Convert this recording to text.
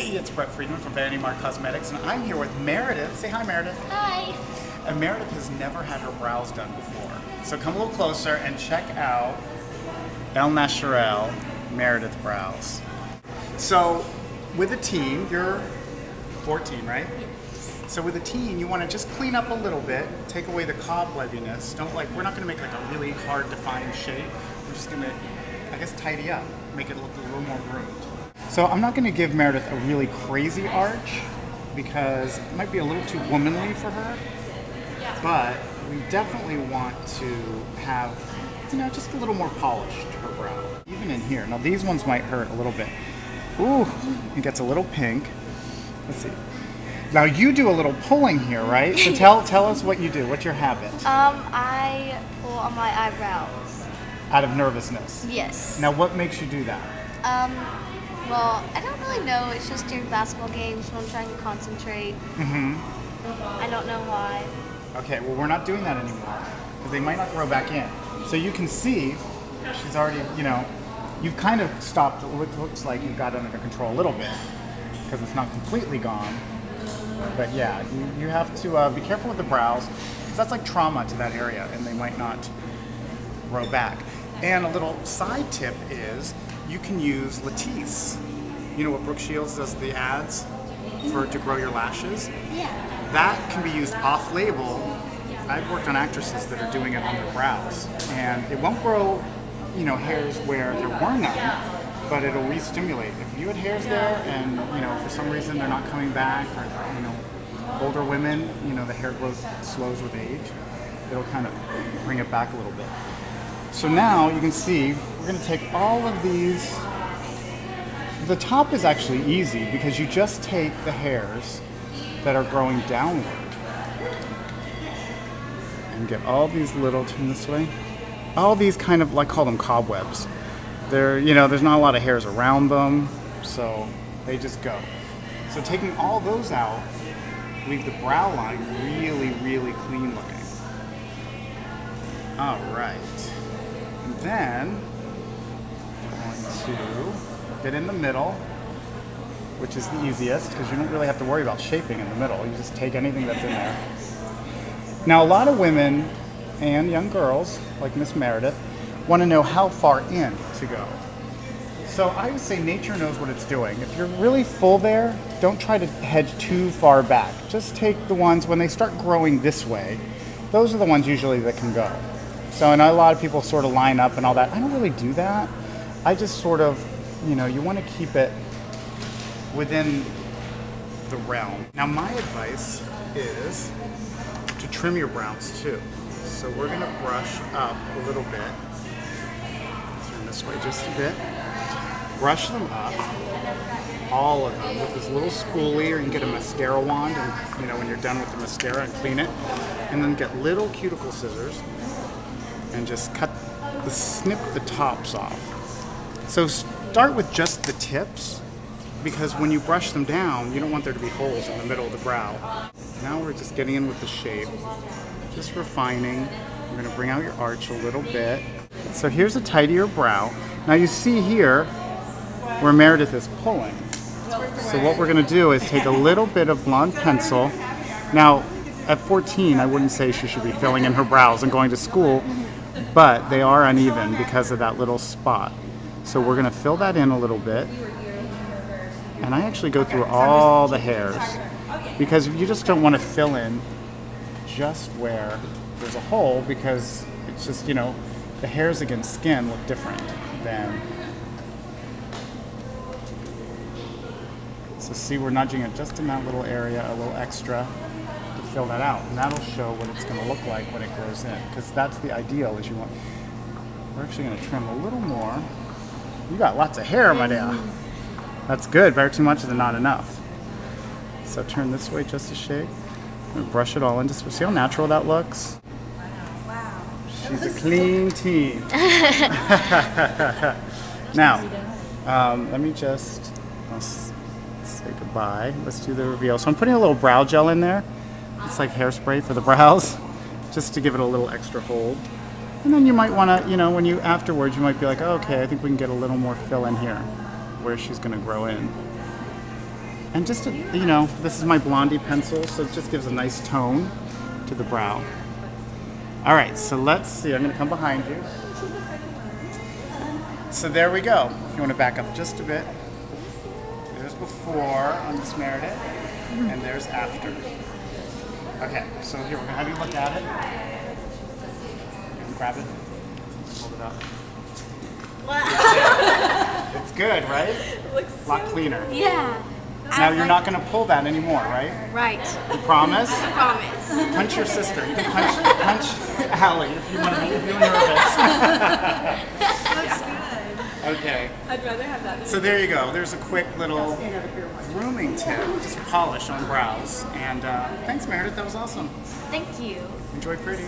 Hey, it's Brett Friedman from Vanity Mark Cosmetics, and I'm here with Meredith. Say hi, Meredith. Hi. And Meredith has never had her brows done before. So come a little closer and check out El Natural Meredith brows. So with a teen, you're 14, right? So with a teen, you want to just clean up a little bit, take away the cobwebbiness. We're not going to make like a really hard defined shape. We're just going to, I guess, tidy up, make it look a little more groomed. So I'm not going to give Meredith a really crazy arch because it might be a little too womanly for her, but we definitely want to have, just a little more polished her brow. Even in here. Now these ones might hurt a little bit. Ooh, it gets a little pink. Let's see. Now you do a little pulling here, right? So tell us what you do. What's your habit? I pull on my eyebrows. Out of nervousness? Yes. Now what makes you do that? Well, I don't really know. It's just during basketball games when I'm trying to concentrate. I don't know why. Okay, well we're not doing that anymore because they might not grow back in. So you can see she's already, you've kind of stopped. It looks like you've got it under control a little bit because it's not completely gone. But yeah, you have to be careful with the brows because that's like trauma to that area and they might not grow back. And a little side tip is you can use Latisse. You know what Brooke Shields does the ads to grow your lashes? Yeah. That can be used off-label. I've worked on actresses that are doing it on their brows, and it won't grow, hairs where there were none, but it'll re-stimulate. If you had hairs there, and for some reason they're not coming back, or older women, the hair growth slows with age, it'll kind of bring it back a little bit. So now you can see we're going to take all of these. The top is actually easy because you just take the hairs that are growing downward and get all these little, turn this way, all these kind of, call them cobwebs. They're, there's not a lot of hairs around them, so they just go. So taking all those out, leave the brow line really, really clean looking. All right. And then we're going to get in the middle, which is the easiest because you don't really have to worry about shaping in the middle. You just take anything that's in there. Now, a lot of women and young girls, like Miss Meredith, want to know how far in to go. So I would say nature knows what it's doing. If you're really full there, don't try to hedge too far back. Just take the ones when they start growing this way. Those are the ones usually that can go. So I know a lot of people sort of line up and all that. I don't really do that. I just sort of, you want to keep it within the realm. Now my advice is to trim your brows too. So we're going to brush up a little bit. Turn this way just a bit. Brush them up, all of them, with this little spoolie, or you can get a mascara wand and when you're done with the mascara and clean it. And then get little cuticle scissors and just snip the tops off. So start with just the tips, because when you brush them down, you don't want there to be holes in the middle of the brow. Now we're just getting in with the shape, just refining. We're going to bring out your arch a little bit. So here's a tidier brow. Now you see here where Meredith is pulling. So what we're going to do is take a little bit of blonde pencil. Now at 14, I wouldn't say she should be filling in her brows and going to school, but they are uneven because of that little spot. So we're going to fill that in a little bit. And I actually go through all the hairs because you just don't want to fill in just where there's a hole, because it's just, the hairs against skin look different than. So see, we're nudging it just in that little area, a little extra to fill that out. And that'll show what it's going to look like when it grows in, because that's the ideal is you want. We're actually going to trim a little more. You got lots of hair, my dear. That's good. Very too much is not enough. So turn this way just a shade. And brush it all in. Just see how natural that looks. Wow. She's a clean teen. Now, let me just say goodbye. Let's do the reveal. So I'm putting a little brow gel in there. It's like hairspray for the brows, just to give it a little extra hold. And then you might want to, when you afterwards, you might be like, oh, okay, I think we can get a little more fill in here where she's going to grow in. And just, this is my Blondie pencil, so it just gives a nice tone to the brow. All right, so let's see. I'm going to come behind you. So there we go. If you want to back up just a bit. There's before on Miss Meredith, and there's after. Okay, so here, we're going to have you look at it. You can grab it. Hold it up. Wow. It's good, right? It looks A lot cleaner. Yeah. Now you're not going to pull that anymore, right? Right. You promise? I promise. Punch your sister. You can punch Allie if you want to be, if you're nervous. Looks good. Okay. I'd rather have that. So there you go. There's a quick little grooming tip, just polish on brows. And thanks, Meredith. That was awesome. Thank you. Enjoy pretty.